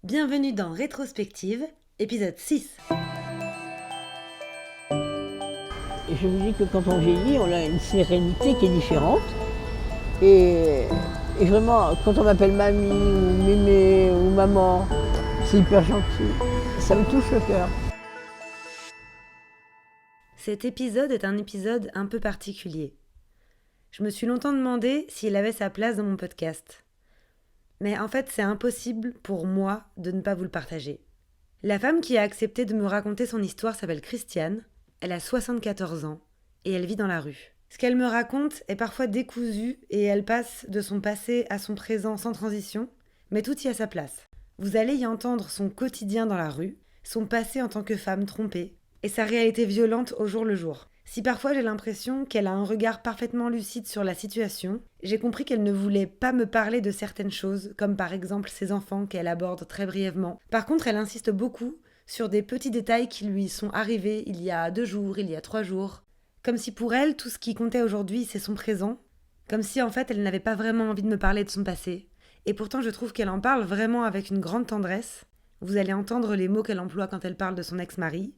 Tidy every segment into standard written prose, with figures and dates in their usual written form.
Bienvenue dans Rétrospective, épisode 6. Et je me dis que quand on vieillit, on a une sérénité qui est différente. Et vraiment, quand on m'appelle mamie ou mémé ou maman, c'est hyper gentil. Ça me touche le cœur. Cet épisode est un épisode un peu particulier. Je me suis longtemps demandé s'il avait sa place dans mon podcast. Mais en fait, c'est impossible pour moi de ne pas vous le partager. La femme qui a accepté de me raconter son histoire s'appelle Christiane. Elle a 74 ans et elle vit dans la rue. Ce qu'elle me raconte est parfois décousu et elle passe de son passé à son présent sans transition, mais tout y a sa place. Vous allez y entendre son quotidien dans la rue, son passé en tant que femme trompée et sa réalité violente au jour le jour. Si parfois j'ai l'impression qu'elle a un regard parfaitement lucide sur la situation, j'ai compris qu'elle ne voulait pas me parler de certaines choses, comme par exemple ses enfants qu'elle aborde très brièvement. Par contre, elle insiste beaucoup sur des petits détails qui lui sont arrivés il y a 2 jours, il y a 3 jours. Comme si pour elle, tout ce qui comptait aujourd'hui, c'est son présent. Comme si en fait, elle n'avait pas vraiment envie de me parler de son passé. Et pourtant, je trouve qu'elle en parle vraiment avec une grande tendresse. Vous allez entendre les mots qu'elle emploie quand elle parle de son ex-mari,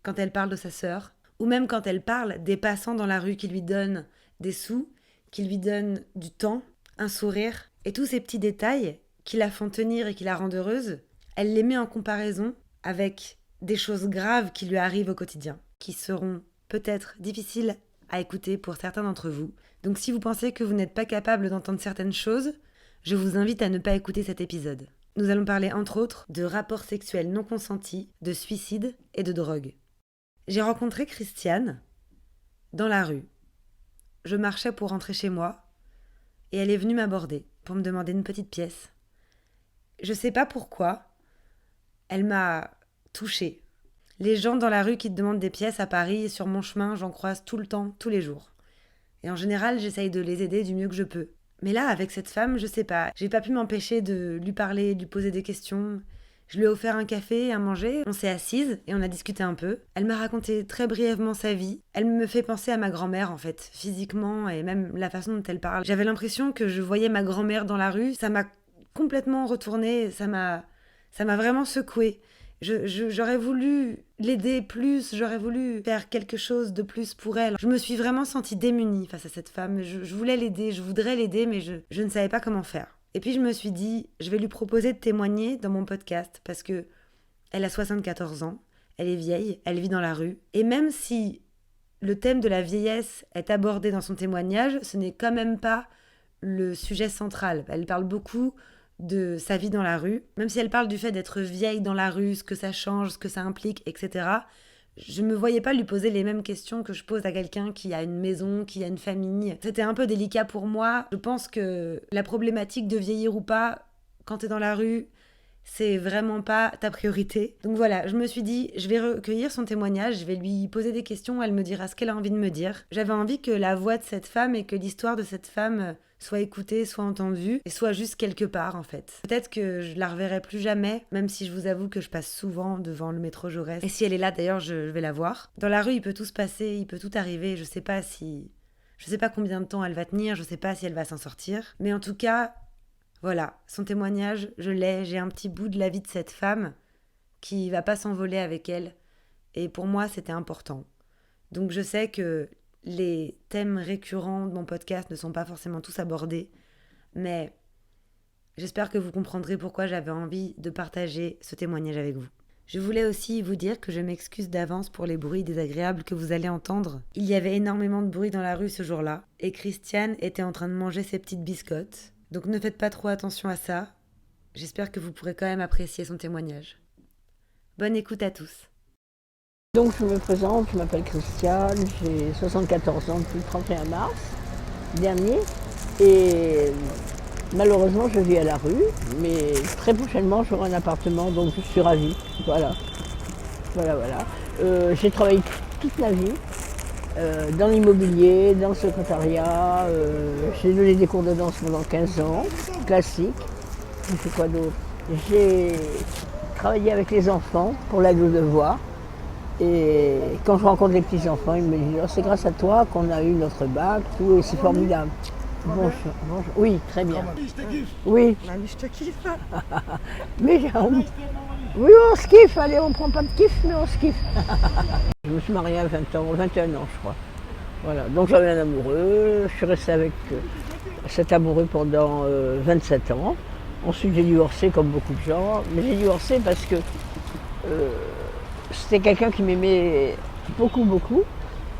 quand elle parle de sa sœur, ou même quand elle parle des passants dans la rue qui lui donnent des sous, qui lui donnent du temps, un sourire, et tous ces petits détails qui la font tenir et qui la rendent heureuse, elle les met en comparaison avec des choses graves qui lui arrivent au quotidien, qui seront peut-être difficiles à écouter pour certains d'entre vous. Donc si vous pensez que vous n'êtes pas capable d'entendre certaines choses, je vous invite à ne pas écouter cet épisode. Nous allons parler entre autres de rapports sexuels non consentis, de suicide et de drogue. J'ai rencontré Christiane dans la rue. Je marchais pour rentrer chez moi et elle est venue m'aborder pour me demander une petite pièce. Je sais pas pourquoi, elle m'a touchée. Les gens dans la rue qui te demandent des pièces à Paris et sur mon chemin, j'en croise tout le temps, tous les jours. Et en général, j'essaye de les aider du mieux que je peux. Mais là, avec cette femme, je sais pas, j'ai pas pu m'empêcher de lui parler, de lui poser des questions. Je lui ai offert un café à manger, on s'est assises et on a discuté un peu. Elle m'a raconté très brièvement sa vie. Elle me fait penser à ma grand-mère en fait, physiquement et même la façon dont elle parle. J'avais l'impression que je voyais ma grand-mère dans la rue, ça m'a complètement retournée, ça m'a vraiment secouée. J'aurais voulu l'aider plus, j'aurais voulu faire quelque chose de plus pour elle. Je me suis vraiment sentie démunie face à cette femme. Je voulais l'aider, je voudrais l'aider, mais je ne savais pas comment faire. Et puis je me suis dit, je vais lui proposer de témoigner dans mon podcast parce que elle a 74 ans, elle est vieille, elle vit dans la rue. Et même si le thème de la vieillesse est abordé dans son témoignage, ce n'est quand même pas le sujet central. Elle parle beaucoup de sa vie dans la rue. Même si elle parle du fait d'être vieille dans la rue, ce que ça change, ce que ça implique, etc., je me voyais pas lui poser les mêmes questions que je pose à quelqu'un qui a une maison, qui a une famille. C'était un peu délicat pour moi. Je pense que la problématique de vieillir ou pas, quand t'es dans la rue, c'est vraiment pas ta priorité. Donc voilà, je me suis dit, je vais recueillir son témoignage, je vais lui poser des questions, elle me dira ce qu'elle a envie de me dire. J'avais envie que la voix de cette femme et que l'histoire de cette femme soit écoutée, soit entendue, et soit juste quelque part en fait. Peut-être que je la reverrai plus jamais, même si je vous avoue que je passe souvent devant le métro Jaurès. Et si elle est là d'ailleurs, je vais la voir. Dans la rue, il peut tout se passer, il peut tout arriver, je sais pas combien de temps elle va tenir, je sais pas si elle va s'en sortir. Mais en tout cas, voilà, son témoignage, je l'ai, j'ai un petit bout de la vie de cette femme qui va pas s'envoler avec elle. Et pour moi, c'était important. Donc je sais que les thèmes récurrents de mon podcast ne sont pas forcément tous abordés, mais j'espère que vous comprendrez pourquoi j'avais envie de partager ce témoignage avec vous. Je voulais aussi vous dire que je m'excuse d'avance pour les bruits désagréables que vous allez entendre. Il y avait énormément de bruit dans la rue ce jour-là, et Christiane était en train de manger ses petites biscottes. Donc ne faites pas trop attention à ça. J'espère que vous pourrez quand même apprécier son témoignage. Bonne écoute à tous. Donc je me présente, je m'appelle Christiane, j'ai 74 ans depuis le 31 mars dernier. Et malheureusement je vis à la rue, mais très prochainement j'aurai un appartement, donc je suis ravie. Voilà. J'ai travaillé toute ma vie. Dans l'immobilier, dans le secrétariat, j'ai donné des cours de danse pendant 15 ans, classique. J'ai fait quoi d'autre? J'ai travaillé avec les enfants pour l'aide aux devoirs. Et quand je rencontre les petits-enfants, ils me disent oh, c'est grâce à toi qu'on a eu notre bac, tout, et c'est formidable. Bonjour, bonjour. Oui, très bien. Oui. Mamie, je te kiffe. Mais oui, on se kiffe. Allez, on prend pas de kiff, mais on se kiffe. Je me suis mariée à 20 ans, 21 ans, je crois. Voilà. Donc j'avais un amoureux. Je suis restée avec cet amoureux pendant 27 ans. Ensuite, j'ai divorcé comme beaucoup de gens. Mais j'ai divorcé parce que c'était quelqu'un qui m'aimait beaucoup, beaucoup,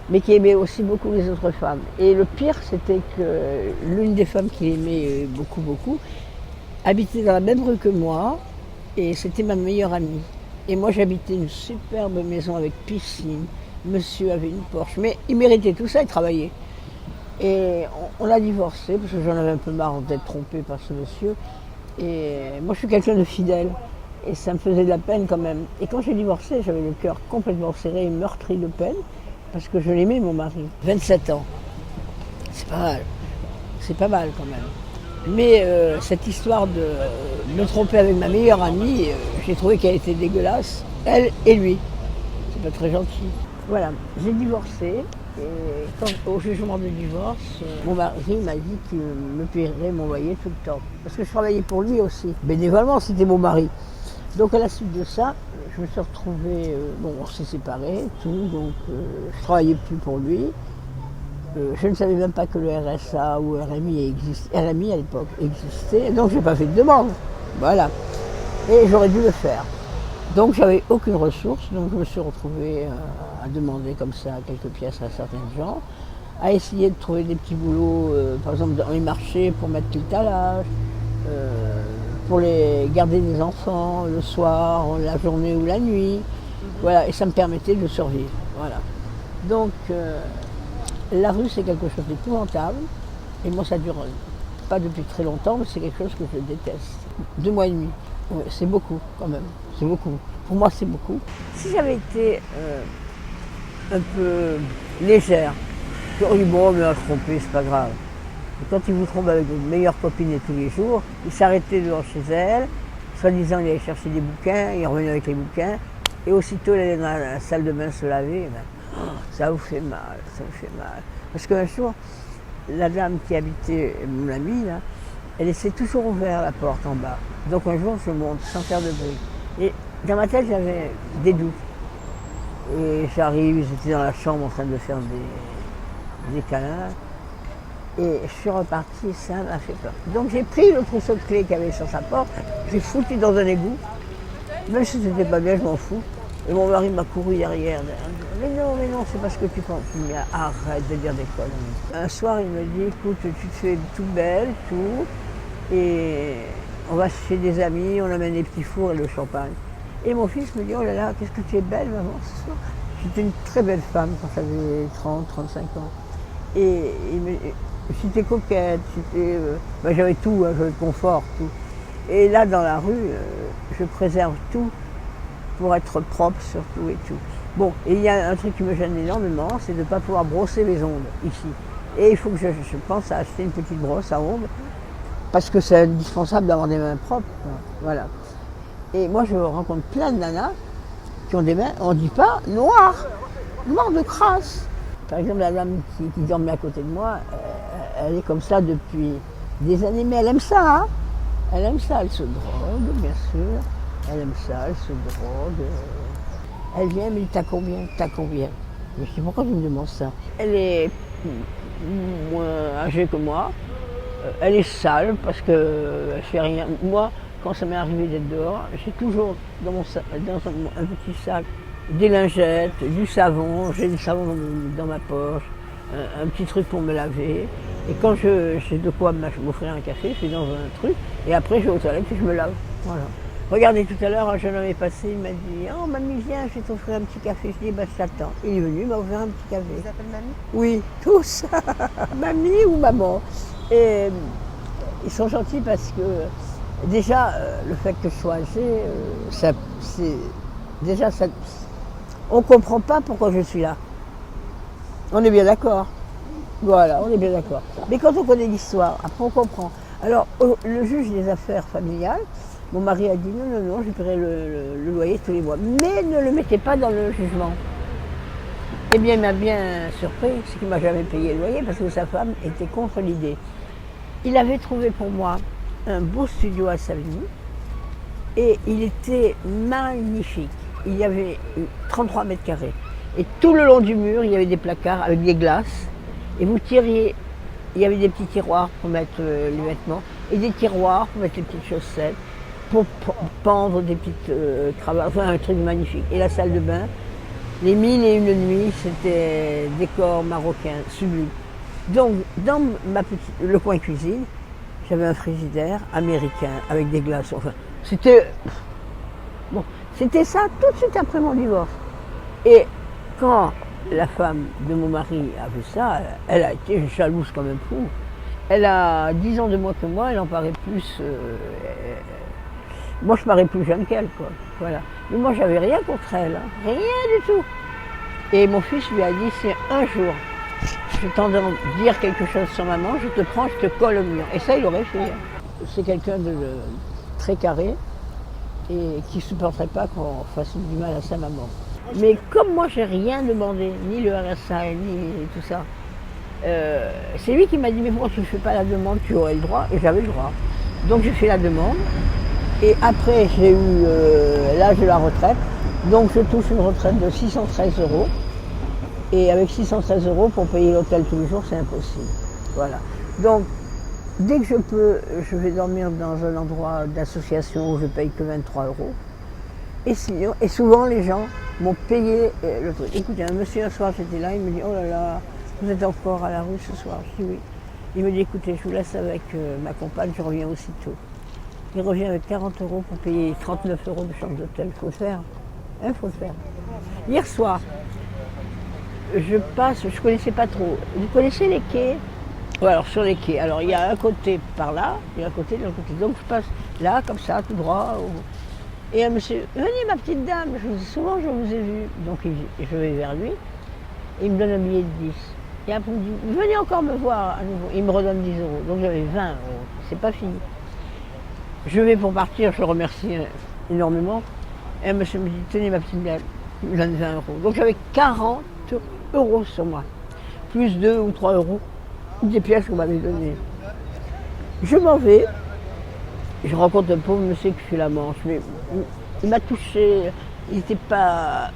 mais qui aimait aussi beaucoup les autres femmes. Et le pire, c'était que l'une des femmes qu'il aimait beaucoup, beaucoup, habitait dans la même rue que moi, et c'était ma meilleure amie. Et moi, j'habitais une superbe maison avec piscine. Monsieur avait une Porsche, mais il méritait tout ça, il travaillait. Et on a divorcé, parce que j'en avais un peu marre d'être trompée par ce monsieur. Et moi, je suis quelqu'un de fidèle. Et ça me faisait de la peine quand même. Et quand j'ai divorcé, j'avais le cœur complètement serré et meurtri de peine, parce que je l'aimais, mon mari. 27 ans. C'est pas mal. C'est pas mal quand même. Mais cette histoire de me tromper avec ma meilleure amie, j'ai trouvé qu'elle était dégueulasse. Elle et lui. C'est pas très gentil. Voilà, j'ai divorcé. Et au jugement de divorce, mon mari m'a dit qu'il me paierait mon loyer tout le temps. Parce que je travaillais pour lui aussi. Bénévolement, c'était mon mari. Donc à la suite de ça, je me suis retrouvée, on s'est séparés, tout, donc je ne travaillais plus pour lui. Je ne savais même pas que le RSA ou RMI existait, RMI à l'époque existait, donc je n'ai pas fait de demande. Voilà. Et j'aurais dû le faire. Donc j'avais aucune ressource, donc je me suis retrouvée à demander comme ça quelques pièces à certains gens, à essayer de trouver des petits boulots, par exemple dans les marchés pour mettre le talage, pour les garder des enfants le soir, la journée ou la nuit. Voilà, et ça me permettait de survivre. Voilà. Donc la rue c'est quelque chose d'épouvantable, et moi ça dure pas depuis très longtemps, mais c'est quelque chose que je déteste. 2 mois et demi, ouais, c'est beaucoup quand même, c'est beaucoup. Pour moi c'est beaucoup. Si j'avais été un peu légère, j'aurais dit bon mais à se tromper, c'est pas grave. Et quand il vous trompe avec votre meilleure copine de tous les jours, il s'arrêtait devant chez elle, soi-disant il allait chercher des bouquins, il revenait avec les bouquins, et aussitôt il allait dans la salle de bain se laver, ça vous fait mal, ça vous fait mal. Parce qu'un jour, la dame qui habitait mon amie, là, elle laissait toujours ouvert la porte en bas. Donc un jour je monte sans faire de bruit. Et dans ma tête j'avais des doutes. Et j'arrive, j'étais dans la chambre en train de faire des câlins. Et je suis repartie, ça m'a fait peur. Donc j'ai pris le trousseau de clés qu'il y avait sur sa porte, j'ai foutu dans un égout. Même si c'était pas bien, je m'en fous. Et mon mari m'a couru derrière. Mais non, c'est parce que tu penses. Mais arrête de dire des conneries. Un soir, il me dit, écoute, tu te fais toute belle, tout. Et on va chez des amis, on amène les petits fours et le champagne. Et mon fils me dit, oh là là, qu'est-ce que tu es belle, maman, ce soir. J'étais une très belle femme quand j'avais 30, 35 ans. Et j'étais coquette, j'avais tout, hein, j'avais le confort, tout. Et là, dans la rue, je préserve tout pour être propre surtout et tout. Bon, et il y a un truc qui me gêne énormément, c'est de ne pas pouvoir brosser les ongles ici. Et il faut que je pense à acheter une petite brosse à ongles, parce que c'est indispensable d'avoir des mains propres. Voilà. Et moi, je rencontre plein de nanas qui ont des mains, on ne dit pas noires de crasse. Par exemple, la dame qui dormait à côté de moi, elle est comme ça depuis des années, mais elle aime ça, hein. Elle aime ça, elle se drogue, bien sûr. Elle aime ça, elle se drogue. Elle vient, mais t'as combien? T'as combien? Je me dis, pourquoi tu me demandes ça? Elle est moins âgée que moi. Elle est sale parce qu'elle fait rien. Moi, quand ça m'est arrivé d'être dehors, j'ai toujours dans un petit sac des lingettes, du savon, j'ai du savon dans ma poche, un petit truc pour me laver. Et quand j'ai de quoi m'offrir un café, je suis dans un truc, et après je vais aux toilettes et je me lave. Voilà. Regardez, tout à l'heure, un jeune homme est passé, il m'a dit « Oh, mamie, viens, je vais t'offrir un petit café. » Je dis « Bah, je t'attends. » Il est venu, il m'a offert un petit café. Ils s'appellent mamie? Oui, tous. Mamie ou maman. Et ils sont gentils parce que, déjà, le fait que je sois âgée, on ne comprend pas pourquoi je suis là. On est bien d'accord. Voilà, on est bien d'accord. Mais quand on connaît l'histoire, après on comprend. Alors, le juge des affaires familiales, mon mari a dit non, je paierai le loyer tous les mois. Mais ne le mettez pas dans le jugement. Eh bien, il m'a bien surpris, c'est qu'il ne m'a jamais payé le loyer parce que sa femme était contre l'idée. il avait trouvé pour moi un beau studio à Savigny et il était magnifique. Il y avait 33 mètres carrés. Et tout le long du mur, il y avait des placards avec des glaces. Et vous tiriez, il y avait des petits tiroirs pour mettre les vêtements et des tiroirs pour mettre les petites chaussettes, pour pendre des petites cravates, enfin un truc magnifique. Et la salle de bain, les 1001 nuits, c'était décor marocain, sublime. Donc, dans le coin cuisine, j'avais un frigidaire américain avec des glaces. Enfin, c'était ça tout de suite après mon divorce. Et quand la femme de mon mari a vu ça, elle a été jalouse comme un fou. Elle a 10 ans de moins que moi, elle en paraît plus. Moi, je parais plus jeune qu'elle, quoi. Voilà. Mais moi, j'avais rien contre elle, hein. Rien du tout. Et mon fils lui a dit, si un jour je t'entends dire quelque chose sur maman, je te prends, je te colle au mur. Et ça, il aurait fait. Hein. C'est quelqu'un de très carré et qui ne supporterait pas qu'on fasse du mal à sa maman. Mais comme moi, j'ai rien demandé, ni le RSA, ni tout ça, c'est lui qui m'a dit, mais pourquoi tu ne fais pas la demande, tu aurais le droit, et j'avais le droit. Donc j'ai fait la demande, et après j'ai eu l'âge de la retraite, donc je touche une retraite de 613 €, et avec 613 € pour payer l'hôtel tous les jours, c'est impossible. Voilà. Donc, dès que je peux, je vais dormir dans un endroit d'association où je paye que 23 €. Et souvent, les gens m'ont payé le truc. Écoutez, un monsieur, un soir, j'étais là, il me dit, oh là là, vous êtes encore à la rue ce soir? Je dis oui. Il me dit, écoutez, je vous laisse avec ma compagne, je reviens aussitôt. Il revient avec 40 € pour payer 39 € de chambre d'hôtel. Il faut le faire. Il faut le faire. Hier soir, je passe, je ne connaissais pas trop. Vous connaissez les quais? Ouais, alors sur les quais. Alors il y a un côté par là, et un côté de l'autre côté. Donc je passe là, comme ça, tout droit. Et un monsieur, venez ma petite dame, souvent je vous ai vu. Donc je vais vers lui, et il me donne un billet de 10. Et après il me dit, venez encore me voir à nouveau. Il me redonne 10 €. Donc j'avais 20 €. C'est pas fini. Je vais pour partir, je le remercie énormément. Et un monsieur me dit, tenez ma petite dame, il me donne 20 €. Donc j'avais 40 € sur moi, plus 2 ou 3 € des pièces qu'on m'avait données. Je m'en vais, je rencontre un pauvre monsieur qui fait la manche, mais il m'a touché, il n'était pas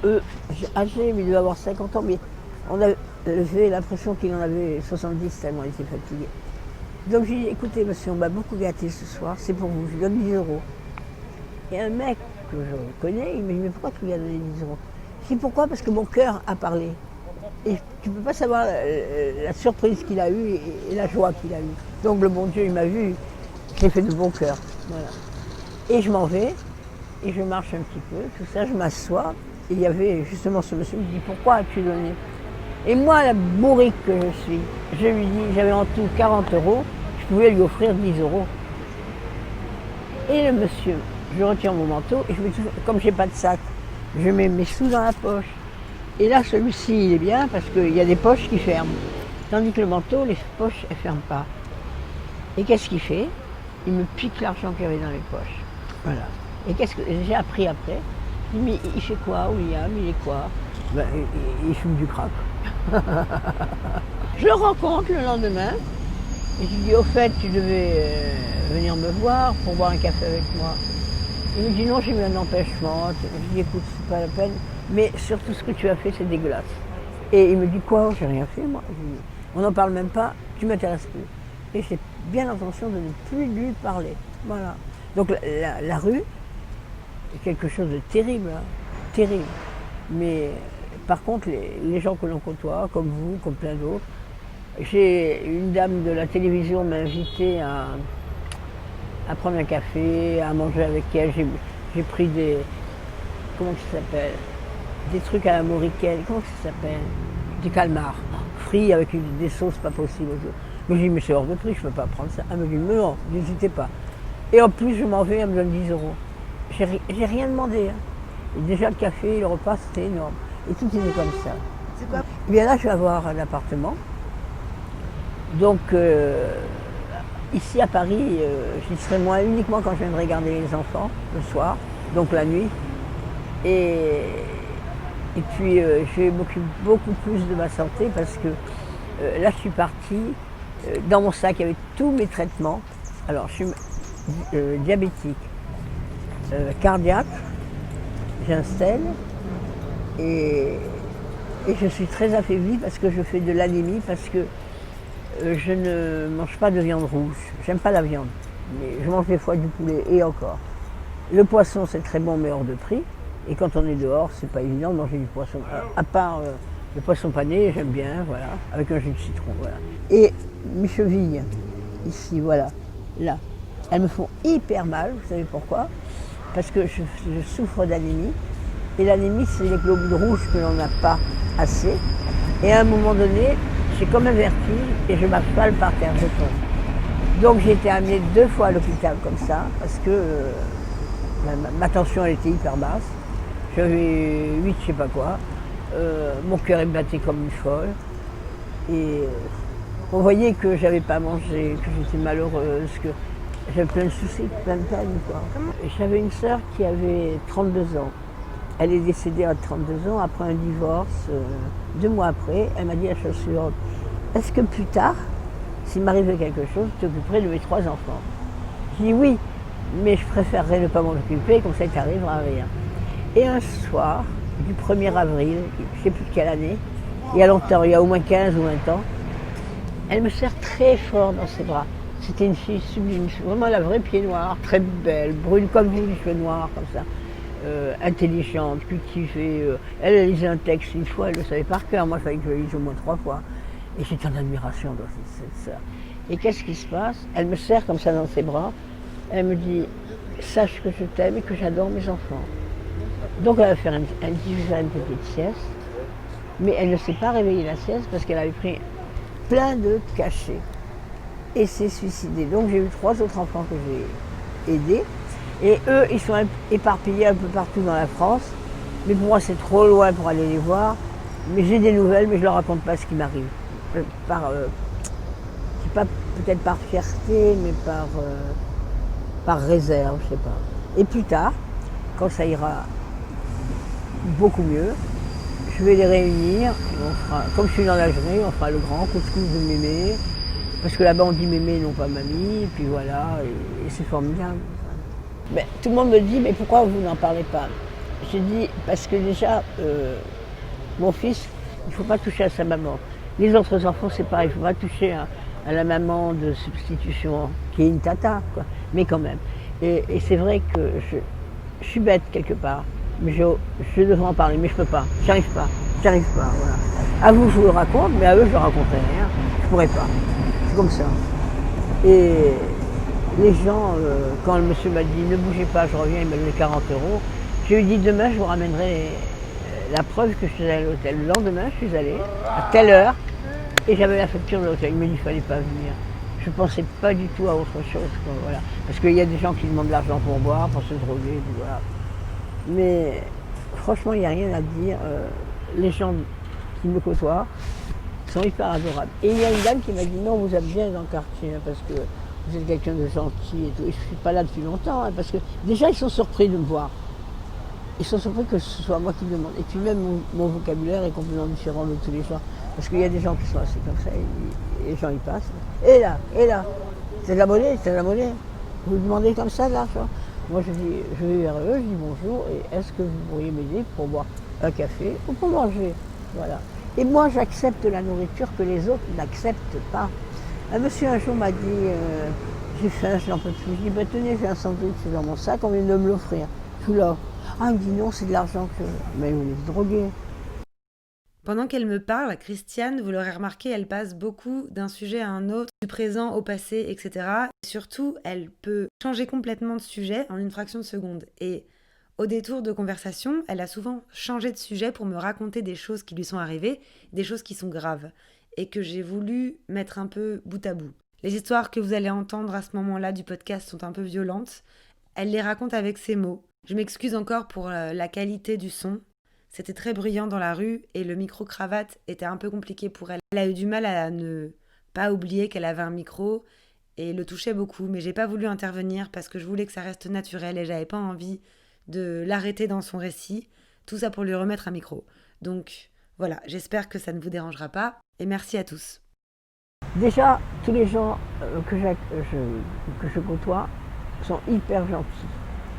âgé, mais il devait avoir 50 ans, mais on avait l'impression qu'il en avait 70 tellement il était fatigué. Donc j'ai dit, écoutez monsieur, on m'a beaucoup gâté ce soir, c'est pour vous, je lui donne 10 €. Et un mec que je connais, il me dit, mais pourquoi tu lui as donné 10 €? Je dis, pourquoi? Parce que mon cœur a parlé. Et tu ne peux pas savoir la surprise qu'il a eue et la joie qu'il a eue. Donc le bon Dieu, il m'a vu, je l'ai fait de bon cœur. Voilà. Et je m'en vais, et je marche un petit peu, tout ça, je m'assois. Et il y avait justement ce monsieur qui me dit, pourquoi as-tu donné? Et moi, la bourrique que je suis, je lui dis, j'avais en tout 40 €, je pouvais lui offrir 10 €. Et le monsieur, je retire mon manteau, et je mets toujours, comme je n'ai pas de sac, je mets mes sous dans la poche. Et là, celui-ci, il est bien parce qu'il y a des poches qui ferment. Tandis que le manteau, les poches, elles ne ferment pas. Et qu'est-ce qu'il fait? Il me pique l'argent qu'il y avait dans les poches. Voilà. Et qu'est-ce que j'ai appris après? Il dit, mais il fait quoi, William? Il est quoi? Ben, il fume du crack. Je le rencontre le lendemain. Et je lui dis, au fait, tu devais venir me voir pour boire un café avec moi. Il me dit, non, j'ai eu un empêchement. Je lui dis, écoute, c'est pas la peine. Mais surtout ce que tu as fait, c'est dégueulasse. Et il me dit, quoi? J'ai rien fait, moi. Je dis, on n'en parle même pas, tu m'intéresses plus. Et j'ai bien l'intention de ne plus lui parler. Voilà. Donc la rue est quelque chose de terrible, hein. Terrible. Mais par contre, les gens que l'on côtoie, comme vous, comme plein d'autres, j'ai une dame de la télévision m'a invité à prendre un café, à manger avec elle. J'ai pris des, comment ça s'appelle, des trucs à la mauricelle, comment ça s'appelle, des calmars, frits avec des sauces pas possibles. Mais je dis, mais c'est hors de prix, je ne peux pas prendre ça. Elle me dit, mais non, n'hésitez pas. Et en plus, je m'en vais, elle me donne 10 €. J'ai rien demandé. Hein. Et déjà, le café, le repas, c'était énorme. Et tout était comme ça. C'est quoi? Et bien là, je vais avoir un appartement. Donc, ici à Paris, j'y serai moi uniquement quand je viendrai garder les enfants, le soir, donc la nuit. Et puis, je vais m'occuper beaucoup plus de ma santé parce que là, je suis partie Dans mon sac, il y avait tous mes traitements. Alors, je suis diabétique, cardiaque, j'ai un stent et, et je suis très affaiblie parce que je fais de l'anémie, parce que je ne mange pas de viande rouge. J'aime pas la viande, mais je mange des fois du poulet et encore. Le poisson, c'est très bon, mais hors de prix. Et quand on est dehors, c'est pas évident de manger du poisson. À part le poisson pané, j'aime bien, voilà, avec un jus de citron, voilà. Et mes chevilles, ici, voilà, là, elles me font hyper mal, vous savez pourquoi? Parce que je souffre d'anémie. Et l'anémie, c'est les globules rouges que l'on n'a pas assez. Et à un moment donné, j'ai comme un vertige et je m'affale par terre, je tombe. Donc j'ai été amenée 2 fois à l'hôpital comme ça, parce que ma tension elle était hyper basse. J'avais 8 je sais pas quoi. Mon cœur il battait comme une folle. Et on voyait que j'avais pas mangé, que j'étais malheureuse, que j'avais plein de soucis, plein de peine, quoi. J'avais une sœur qui avait 32 ans. Elle est décédée à 32 ans après un divorce. 2 mois après, elle m'a dit la chose suivante. Est-ce que plus tard, s'il m'arrivait quelque chose, je t'occuperais de mes 3 enfants? J'ai dit oui, mais je préférerais ne pas m'en occuper, comme ça il t'arrivera rien. Et un soir, du 1er avril, je ne sais plus de quelle année, il y a longtemps, il y a au moins 15 ou 20 ans, elle me serre très fort dans ses bras. C'était une fille sublime, vraiment la vraie pied noir, très belle, brune comme vous, les cheveux noirs, comme ça. Intelligente, cultivée. Elle lisait un texte une fois, elle le savait par cœur. Moi, il fallait que je le lise au moins 3 fois. Et j'étais en admiration de cette sœur. Et qu'est-ce qui se passe? Elle me serre comme ça dans ses bras. Elle me dit, sache que je t'aime et que j'adore mes enfants. Donc elle va faire une petite sieste. Mais elle ne s'est pas réveillée la sieste parce qu'elle avait pris plein de cachets. Et s'est suicidée. Donc j'ai eu 3 autres enfants que j'ai aidés. Et eux, ils sont éparpillés un peu partout dans la France. Mais pour moi, c'est trop loin pour aller les voir. Mais j'ai des nouvelles, mais je ne leur raconte pas ce qui m'arrive. C'est pas peut-être par fierté, mais par réserve, je sais pas. Et plus tard, quand ça ira beaucoup mieux, je vais les réunir. On fera, comme je suis dans la journée, on fera le grand couscous de mémé. Parce que là-bas, on dit mémé, non pas mamie. Et puis voilà, et c'est formidable. Mais tout le monde me dit, mais pourquoi vous n'en parlez pas? J'ai dit, parce que déjà, mon fils, il ne faut pas toucher à sa maman. Les autres enfants, c'est pareil, il ne faut pas toucher à la maman de substitution, qui est une tata, quoi. Mais quand même. Et c'est vrai que je suis bête quelque part, mais je devrais en parler, mais je ne peux pas, j'arrive pas, voilà. À vous, je vous le raconte, mais à eux, je ne leur raconterai rien, je ne pourrais pas. C'est comme ça. Et les gens, quand le monsieur m'a dit ne bougez pas, je reviens, il m'a donné 40 euros, je lui ai dit demain je vous ramènerai la preuve que je suis allée à l'hôtel. Le lendemain, je suis allée à telle heure et j'avais la facture de l'hôtel. Il me dit qu'il ne fallait pas venir. Je ne pensais pas du tout à autre chose, quoi, voilà. Parce qu'il y a des gens qui demandent de l'argent pour boire, pour se droguer, puis voilà. Mais franchement, il n'y a rien à dire. Les gens qui me côtoient sont hyper adorables. Et il y a une dame qui m'a dit non, vous êtes bien dans le quartier, hein, parce que vous êtes quelqu'un de gentil et tout. Et je ne suis pas là depuis longtemps, hein, parce que déjà ils sont surpris de me voir. Ils sont surpris que ce soit moi qui demande. Et puis même mon vocabulaire est complètement différent de tous les gens. Parce qu'il y a des gens qui sont assez comme ça, et les gens y passent. Et là, c'est de la monnaie, c'est de la monnaie. Vous demandez comme ça de l'argent. Moi je dis, je vais vers eux, je dis bonjour, et est-ce que vous pourriez m'aider pour boire un café ou pour manger? Voilà. Et moi j'accepte la nourriture que les autres n'acceptent pas. Un monsieur un jour m'a dit, j'ai faim, je n'en peux plus. Je dis, bah, tenez, j'ai un sandwich dans mon sac, on vient de me l'offrir. Je l'offre. Ah, il me dit non, c'est de l'argent que... Mais vous êtes drogué. Pendant qu'elle me parle, Christiane, vous l'aurez remarqué, elle passe beaucoup d'un sujet à un autre, du présent au passé, etc. Et surtout, elle peut changer complètement de sujet en une fraction de seconde. Et au détour de conversation, elle a souvent changé de sujet pour me raconter des choses qui lui sont arrivées, des choses qui sont graves, et que j'ai voulu mettre un peu bout à bout. Les histoires que vous allez entendre à ce moment-là du podcast sont un peu violentes. Elle les raconte avec ses mots. Je m'excuse encore pour la qualité du son. C'était très bruyant dans la rue et le micro-cravate était un peu compliqué pour elle. Elle a eu du mal à ne pas oublier qu'elle avait un micro et le touchait beaucoup, mais j'ai pas voulu intervenir parce que je voulais que ça reste naturel et j'avais pas envie de l'arrêter dans son récit. Tout ça pour lui remettre un micro. Donc voilà, j'espère que ça ne vous dérangera pas et merci à tous. Déjà, tous les gens que je côtoie sont hyper gentils.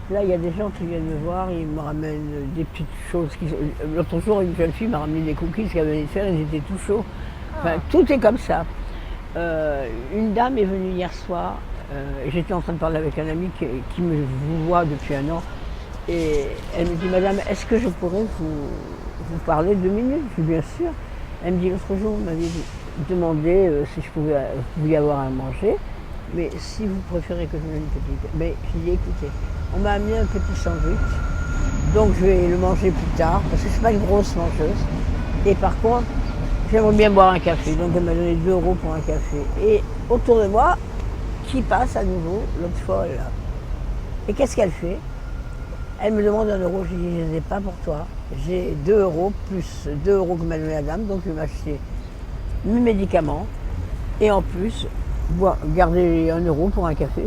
Là, il y a des gens qui viennent me voir, ils me ramènent des petites choses. L'autre jour, une jeune fille m'a ramené des cookies qu'elle venait de faire, ils étaient tout chauds. Enfin, tout est comme ça. Une dame est venue hier soir, j'étais en train de parler avec un ami qui me voit depuis un an, et elle me dit, Madame, est-ce que je pourrais vous parler 2 minutes? Je dis, bien sûr. Elle me dit, l'autre jour, vous m'aviez demandé si je pouvais vous y avoir à manger, mais si vous préférez que je donne une petite... Mais je lui ai dit, écoutez, on m'a amené un petit sandwich, donc je vais le manger plus tard, parce que je ne suis pas une grosse mangeuse. Et par contre, j'aimerais bien boire un café, donc elle m'a donné 2 € pour un café. Et autour de moi, qui passe à nouveau, l'autre folle. Et qu'est-ce qu'elle fait? Elle me demande 1 €, je lui dis, je ne les ai pas pour toi. J'ai 2 € plus 2 € que m'a donné la dame, donc je vais m'acheter mes médicaments. Et en plus, garder 1 € pour un café.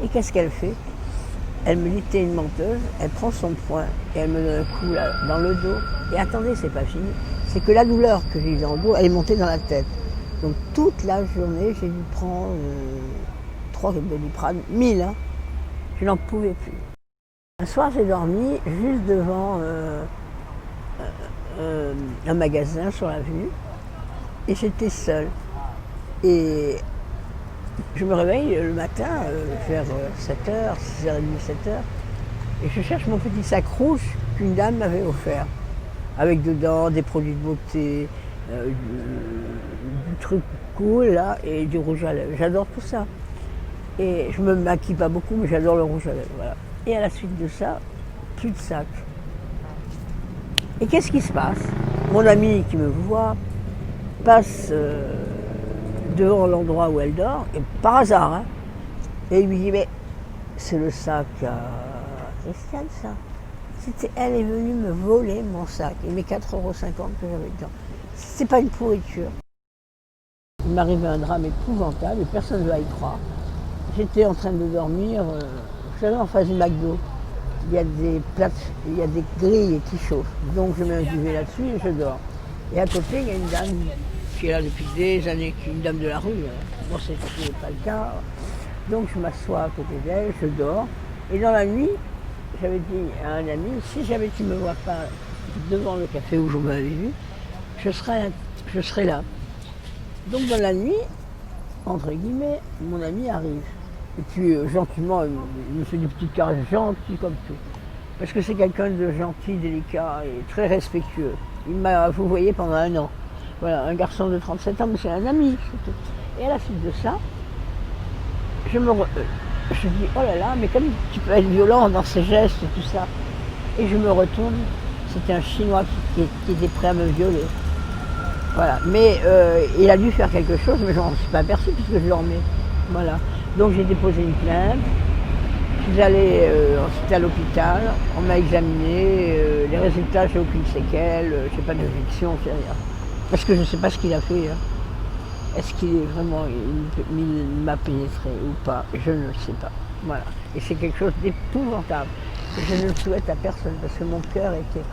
Et qu'est-ce qu'elle fait? Elle me dit, t'es une menteuse. Elle prend son poing et elle me donne un coup là, dans le dos. Et attendez, c'est pas fini. C'est que la douleur que j'ai dans le dos, elle est montée dans la tête. Donc toute la journée, j'ai dû prendre 3 Doliprane, 1000. Hein. Je n'en pouvais plus. Un soir, j'ai dormi juste devant un magasin sur la vue. Et j'étais seule. Et je me réveille le matin vers 7h, 6h30, 7h. Et je cherche mon petit sac rouge qu'une dame m'avait offert. Avec dedans des produits de beauté, du truc cool là, et du rouge à lèvres. J'adore tout ça. Et je me maquille pas beaucoup, mais j'adore le rouge à lèvres. Voilà. Et à la suite de ça, plus de sac. Et qu'est-ce qui se passe? Mon ami qui me voit passe devant l'endroit où elle dort, et par hasard, hein, et il lui dit, mais c'est le sac à Christiane, ça. Elle est venue me voler mon sac et mes 4,50 € que j'avais dedans. C'est pas une pourriture. Il m'arrivait un drame épouvantable et personne ne va y croire. J'étais en train de dormir, vous savez, en face du McDo. Il y a des grilles qui chauffent. Donc je mets un duvet là-dessus et je dors. Et à côté, il y a une dame qui est là depuis des années, une dame de la rue. Moi, c'est pas le cas. Donc je m'assois à côté d'elle, je dors. Et dans la nuit, j'avais dit à un ami, si jamais tu ne me vois pas devant le café où je m'avais vu, je serai là. Donc dans la nuit, entre guillemets, mon ami arrive. Et puis gentiment, il me fait des petites caresses gentilles comme tout. Parce que c'est quelqu'un de gentil, délicat et très respectueux. Il m'a vouvoyé pendant 1 an. Voilà, un garçon de 37 ans, mais c'est un ami. Et à la suite de ça, je dis, oh là là, mais comme tu peux être violent dans ses gestes et tout ça. Et je me retourne, c'était un Chinois qui était prêt à me violer. Voilà, mais il a dû faire quelque chose, mais je n'en suis pas aperçue puisque je dormais. Voilà, donc j'ai déposé une plainte, je suis allée ensuite à l'hôpital, on m'a examiné, les résultats, j'ai aucune séquelle, j'ai pas d'infection, c'est rien. Parce que je ne sais pas ce qu'il a fait. Hein. Est-ce qu'il est vraiment, il m'a pénétré ou pas? Je ne le sais pas. Voilà. Et c'est quelque chose d'épouvantable. Je ne le souhaite à personne parce que mon cœur était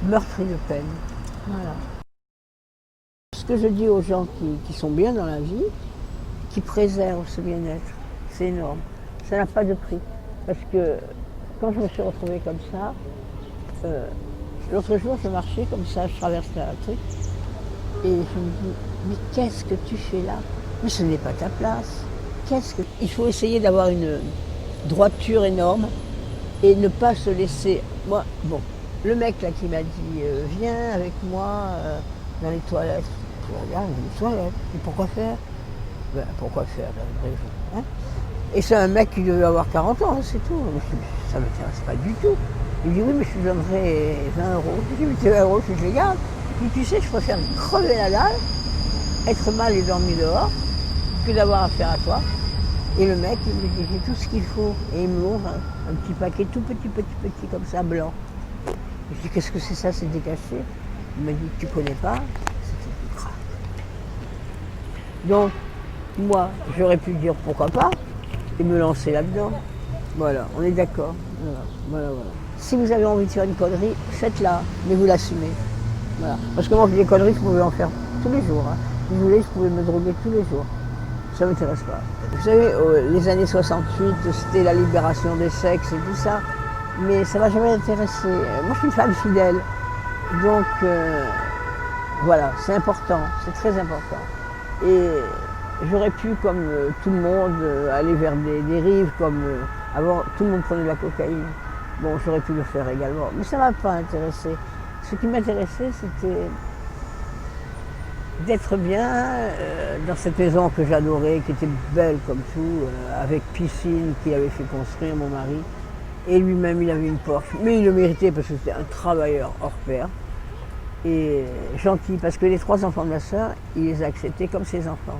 meurtri de peine. Voilà. Ce que je dis aux gens qui sont bien dans la vie, qui préservent ce bien-être, c'est énorme. Ça n'a pas de prix. Parce que quand je me suis retrouvée comme ça, l'autre jour je marchais comme ça, je traversais un truc, et je me dis, mais qu'est-ce que tu fais là? Mais ce n'est pas ta place. Il faut essayer d'avoir une droiture énorme et ne pas se laisser... Moi, bon, le mec là qui m'a dit, viens avec moi dans les toilettes. Je regarde, les toilettes, et pourquoi faire? Ben, pourquoi faire? Hein? Et c'est un mec qui devait avoir 40 ans, hein, c'est tout. Ça ne m'intéresse pas du tout. Il dit, oui, mais je te donnerai 20 €. Je dis, mais tes 20 €, je les garde. Il dit, tu sais, je préfère crever la dalle, être mal et dormir dehors, que d'avoir affaire à toi. Et le mec, il me dit, j'ai tout ce qu'il faut. Et il me montre un petit paquet tout petit, comme ça, blanc. Je dis, qu'est-ce que c'est ça, c'est décaché? Il m'a dit, tu connais pas? C'était du crack. Donc, moi, j'aurais pu dire pourquoi pas, et me lancer là-dedans. Voilà, on est d'accord. Voilà. Si vous avez envie de faire une connerie, faites-la, mais vous l'assumez. Voilà. Parce que moi, des conneries, je pouvais en faire tous les jours. Hein. Si je voulais, je pouvais me droguer tous les jours. Ça ne m'intéresse pas. Vous savez, les années 68, c'était la libération des sexes et tout ça. Mais ça ne m'a jamais intéressé. Moi, je suis une femme fidèle. Donc, voilà, c'est important, c'est très important. Et j'aurais pu, comme tout le monde, aller vers des dérives, comme avant, tout le monde prenait de la cocaïne. Bon, j'aurais pu le faire également, mais ça ne m'a pas intéressé. Ce qui m'intéressait, c'était d'être bien dans cette maison que j'adorais, qui était belle comme tout, avec piscine qu'il avait fait construire, mon mari. Et lui-même, il avait une Porsche. Mais il le méritait parce que c'était un travailleur hors pair. Et gentil, parce que les 3 enfants de ma sœur, il les a acceptés comme ses enfants.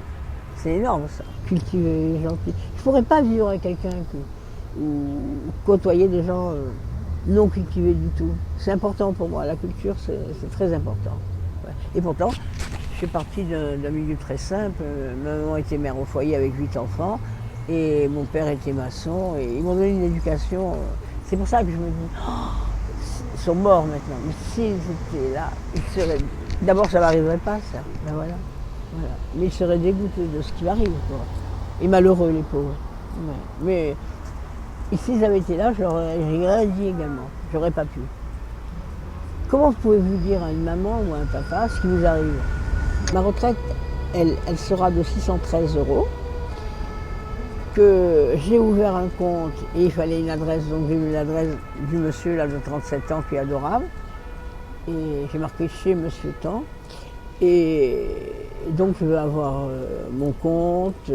C'est énorme ça, cultivé, gentil. Je ne pourrais pas vivre avec quelqu'un ou côtoyer des gens non cultivés du tout. C'est important pour moi, la culture c'est très important. Ouais. Et pourtant, je suis partie d'un milieu très simple. Ma maman était mère au foyer avec 8 enfants et mon père était maçon et ils m'ont donné une éducation. C'est pour ça que je me dis, ils sont morts maintenant, mais s'ils étaient là, ils seraient... D'abord, ça n'arriverait pas, ça. Ben voilà. Mais ils seraient dégoûtés de ce qui m'arrive, quoi. Et malheureux, les pauvres. Ouais. Mais s'ils avaient été là, j'aurais rien dit également. J'aurais pas pu. Comment pouvez-vous dire à une maman ou à un papa ce qui vous arrive? Ma retraite, elle sera de 613 €. Que j'ai ouvert un compte et il fallait une adresse, donc j'ai eu l'adresse du monsieur là de 37 ans qui est adorable. Et j'ai marqué chez Monsieur Temps. Et donc je veux avoir mon compte,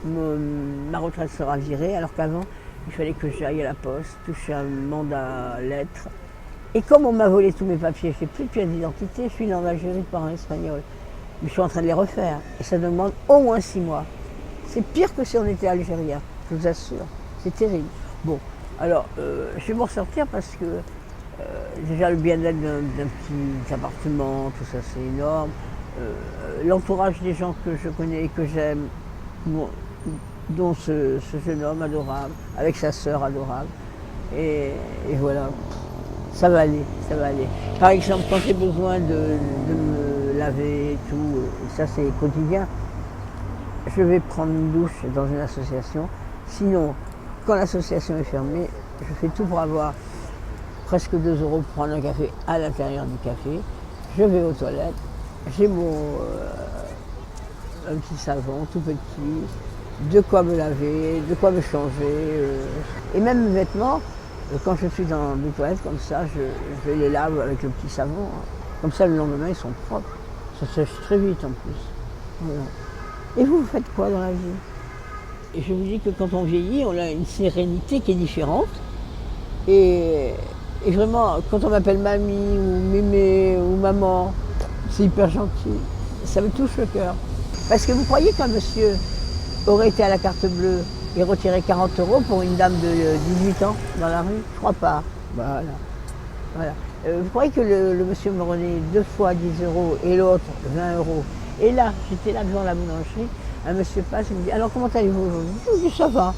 ma retraite sera virée, alors qu'avant il fallait que j'aille à la poste, toucher un mandat lettre. Et comme on m'a volé tous mes papiers, je n'ai plus de pièce d'identité, je suis dans l'Algérie de parents espagnols. Mais je suis en train de les refaire et ça demande au moins 6 mois. C'est pire que si on était algérien, je vous assure. C'est terrible. Bon, alors, je vais m'en sortir parce que déjà le bien-être d'un petit appartement, tout ça c'est énorme. L'entourage des gens que je connais et que j'aime, dont ce jeune homme adorable, avec sa sœur adorable. Et voilà, ça va aller, ça va aller. Par exemple, quand j'ai besoin de me laver et tout, ça c'est quotidien, je vais prendre une douche dans une association. Sinon, quand l'association est fermée, je fais tout pour avoir presque 2 € pour prendre un café à l'intérieur du café. Je vais aux toilettes, j'ai un petit savon tout petit, de quoi me laver, de quoi me changer. Et même mes vêtements, quand je suis dans des toilettes comme ça, je les lave avec le petit savon. Comme ça, le lendemain, ils sont propres. Ça sèche très vite en plus. Voilà. Et vous faites quoi dans la vie? Et je vous dis que quand on vieillit, on a une sérénité qui est différente. Et vraiment, quand on m'appelle mamie ou mémé ou maman, c'est hyper gentil. Ça me touche le cœur. Parce que vous croyez qu'un monsieur aurait été à la carte bleue et retiré 40 € pour une dame de 18 ans dans la rue? Je crois pas. Voilà. Vous croyez que le monsieur me redonnait 2 fois 10 € et l'autre 20 €? Et là, j'étais là devant la boulangerie, un monsieur passe, il me dit « Alors comment allez-vous aujourd'hui ?» Je lui dis « Ça va ».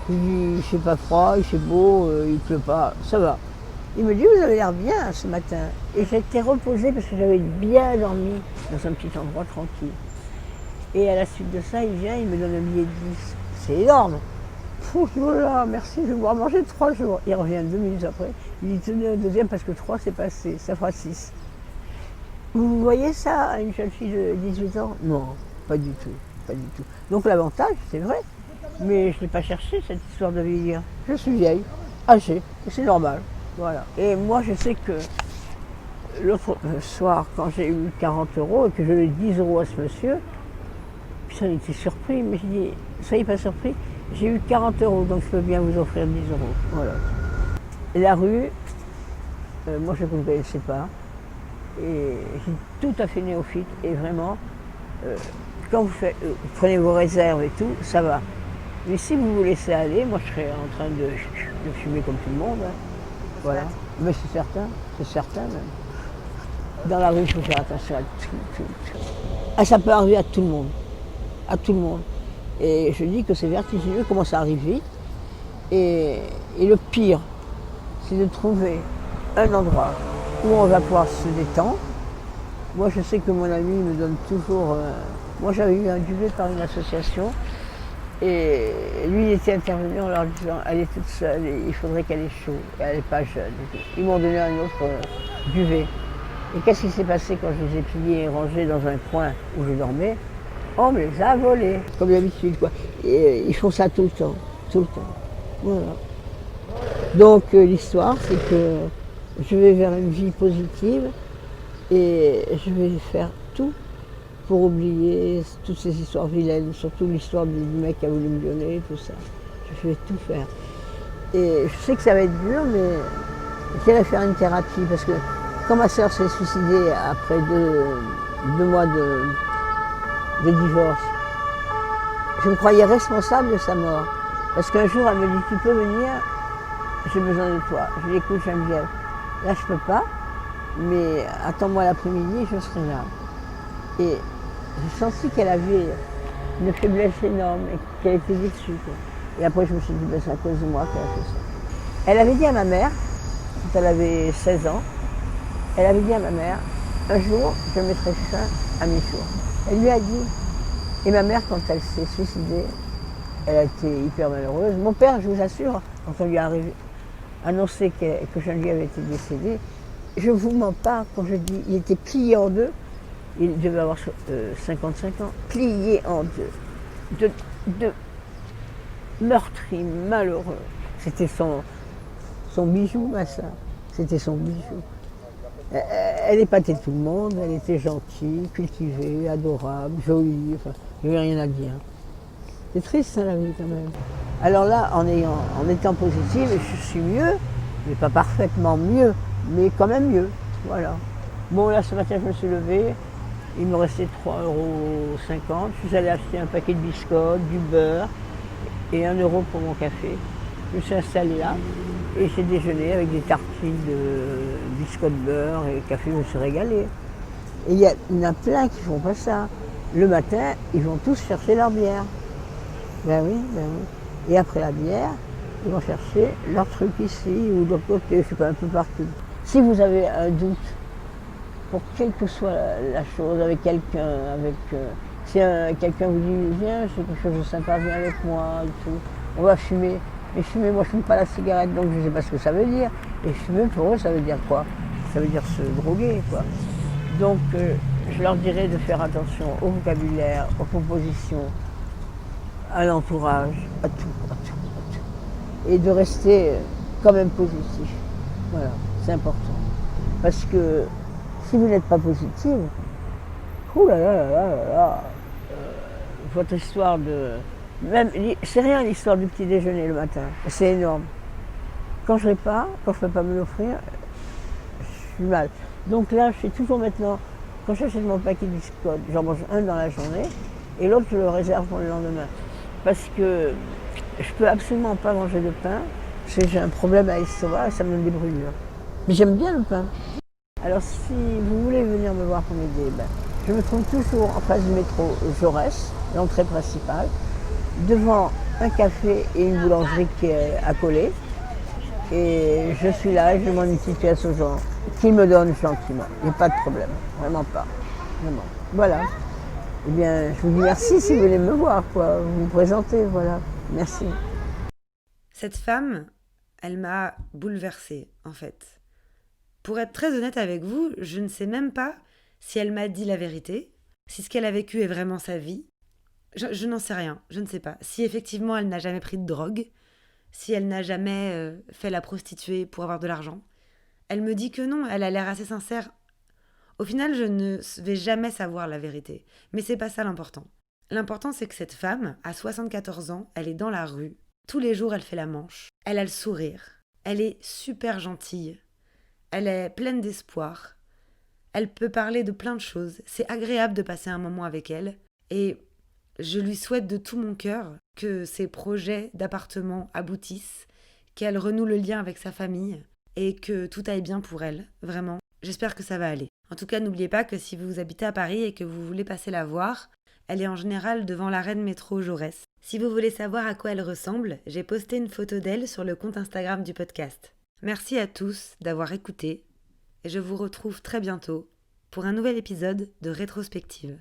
Je lui dis « Il fait pas froid, il fait beau, il pleut pas, ça va ». Il me dit « Vous avez l'air bien ce matin ». Et j'étais reposée parce que j'avais bien dormi dans un petit endroit tranquille. Et à la suite de ça, il vient, il me donne un billet de 10. C'est énorme. Voilà, merci, je vais pouvoir manger 3 jours. Il revient 2 minutes après, il dit « Tenez un deuxième parce que 3 c'est passé, ça fera 6 ». Vous voyez ça à une jeune fille de 18 ans? Non, pas du tout, pas du tout. Donc l'avantage, c'est vrai, mais je ne l'ai pas cherché cette histoire de vieillir. Je suis vieille, âgée, et c'est normal, voilà. Et moi, je sais que l'autre soir, quand j'ai eu 40 € et que je lui ai 10 € à ce monsieur, puis ça, il était surpris, mais j'ai dit, soyez pas surpris, j'ai eu 40 €, donc je peux bien vous offrir 10 €, voilà. Et la rue, moi je ne vous connaissais pas. Et j'ai tout à fait néophyte et vraiment, quand vous prenez vos réserves et tout, ça va. Mais si vous vous laissez aller, moi je serais en train de fumer comme tout le monde. Hein. Voilà. Mais c'est certain même. Dans la rue, il faut faire attention à tout. Ah, ça peut arriver à tout le monde. Et je dis que c'est vertigineux comment ça arrive vite. Et le pire, c'est de trouver un endroit où on va pouvoir se détendre Moi, je sais que mon ami me donne toujours... Moi, j'avais eu un duvet par une association et lui, il était intervenu en leur disant « Elle est toute seule et il faudrait qu'elle ait chaud. Elle n'est pas jeune. » Ils m'ont donné un autre duvet. Et qu'est-ce qui s'est passé quand je les ai pliés et rangés dans un coin où je dormais? On me les a volés, comme d'habitude, quoi. Et ils font ça tout le temps, tout le temps. Voilà. Donc l'histoire, c'est que je vais vers une vie positive et je vais faire tout pour oublier toutes ces histoires vilaines, surtout l'histoire du mec qui a voulu me violer, tout ça. Je vais tout faire. Et je sais que ça va être dur, mais j'irai faire une thérapie parce que quand ma soeur s'est suicidée après deux mois de divorce, je me croyais responsable de sa mort. Parce qu'un jour, elle me dit, tu peux venir, j'ai besoin de toi. Je lui dis, écoute, Geneviève, là je peux pas, mais attends-moi l'après-midi, je serai là. Et j'ai senti qu'elle avait une faiblesse énorme et qu'elle était déçue, quoi. Et après, je me suis dit, ben, c'est à cause de moi qu'elle a fait ça. Elle avait dit à ma mère, quand elle avait 16 ans, elle avait dit à ma mère, un jour, je mettrai fin à mes jours. Elle lui a dit, et ma mère, quand elle s'est suicidée, elle a été hyper malheureuse. Mon père, je vous assure, quand on lui a annoncé que Geneviève avait été décédée, je vous mens pas quand je dis, il était plié en deux, il devait avoir 55 ans, plié en deux, de meurtri, malheureux. C'était son bijou, ma soeur. C'était son bijou. Elle épatait tout le monde, elle était gentille, cultivée, adorable, jolie, enfin, il n'y avait rien à dire. C'est triste, hein, la vie, quand même. Alors là, en étant positive, je suis mieux, mais pas parfaitement mieux, mais quand même mieux, voilà. Bon, là, ce matin, je me suis levée, il me restait 3,50 €. Je suis allée acheter un paquet de biscottes, du beurre et 1 € pour mon café. Je me suis installée là et j'ai déjeuné avec des tartines de biscottes de beurre et café, je me suis régalée. Et il y en a plein qui font pas ça. Le matin, ils vont tous chercher leur bière. Ben oui, ben oui. Et après la bière, ils vont chercher leur truc ici ou de l'autre côté, je sais pas, un peu partout. Si vous avez un doute, pour quelle que soit la chose, avec quelqu'un, si quelqu'un vous dit viens, j'ai quelque chose de sympa, viens avec moi et tout, on va fumer. Mais fumer, moi je fume pas la cigarette, donc je ne sais pas ce que ça veut dire. Et fumer pour eux, ça veut dire quoi? Ça veut dire se droguer, quoi. Donc je leur dirais de faire attention au vocabulaire, aux compositions, à l'entourage, à tout, à tout, à tout. Et de rester quand même positif. Voilà, c'est important. Parce que si vous n'êtes pas positive, votre histoire de... Même, c'est rien l'histoire du petit déjeuner le matin, c'est énorme. Quand je ne peux pas me l'offrir, je suis mal. Donc là, je fais toujours maintenant, quand j'achète mon paquet de biscottes, j'en mange un dans la journée, et l'autre, je le réserve pour le lendemain. Parce que je peux absolument pas manger de pain, parce que j'ai un problème à l'estomac et ça me donne des brûlures. Mais j'aime bien le pain. Alors si vous voulez venir me voir pour m'aider, je me trouve toujours en face du métro Jaurès, l'entrée principale, devant un café et une boulangerie qui est accolée. Et je suis là et je demande une situation aux gens qui me donnent gentiment. Il n'y a pas de problème, vraiment pas. Vraiment. Voilà. Eh bien, je vous dis merci si vous voulez me voir, quoi. Vous me présentez, voilà. Merci. Cette femme, elle m'a bouleversée, en fait. Pour être très honnête avec vous, je ne sais même pas si elle m'a dit la vérité, si ce qu'elle a vécu est vraiment sa vie. Je n'en sais rien, je ne sais pas. Si effectivement elle n'a jamais pris de drogue, si elle n'a jamais fait la prostituée pour avoir de l'argent. Elle me dit que non, elle a l'air assez sincère. Au final, je ne vais jamais savoir la vérité. Mais c'est pas ça l'important. L'important, c'est que cette femme, à 74 ans, elle est dans la rue. Tous les jours, elle fait la manche. Elle a le sourire. Elle est super gentille. Elle est pleine d'espoir. Elle peut parler de plein de choses. C'est agréable de passer un moment avec elle. Et je lui souhaite de tout mon cœur que ses projets d'appartement aboutissent, qu'elle renoue le lien avec sa famille et que tout aille bien pour elle, vraiment. J'espère que ça va aller. En tout cas, n'oubliez pas que si vous habitez à Paris et que vous voulez passer la voir, elle est en général devant l'arrêt de métro Jaurès. Si vous voulez savoir à quoi elle ressemble, j'ai posté une photo d'elle sur le compte Instagram du podcast. Merci à tous d'avoir écouté et je vous retrouve très bientôt pour un nouvel épisode de Rétrospective.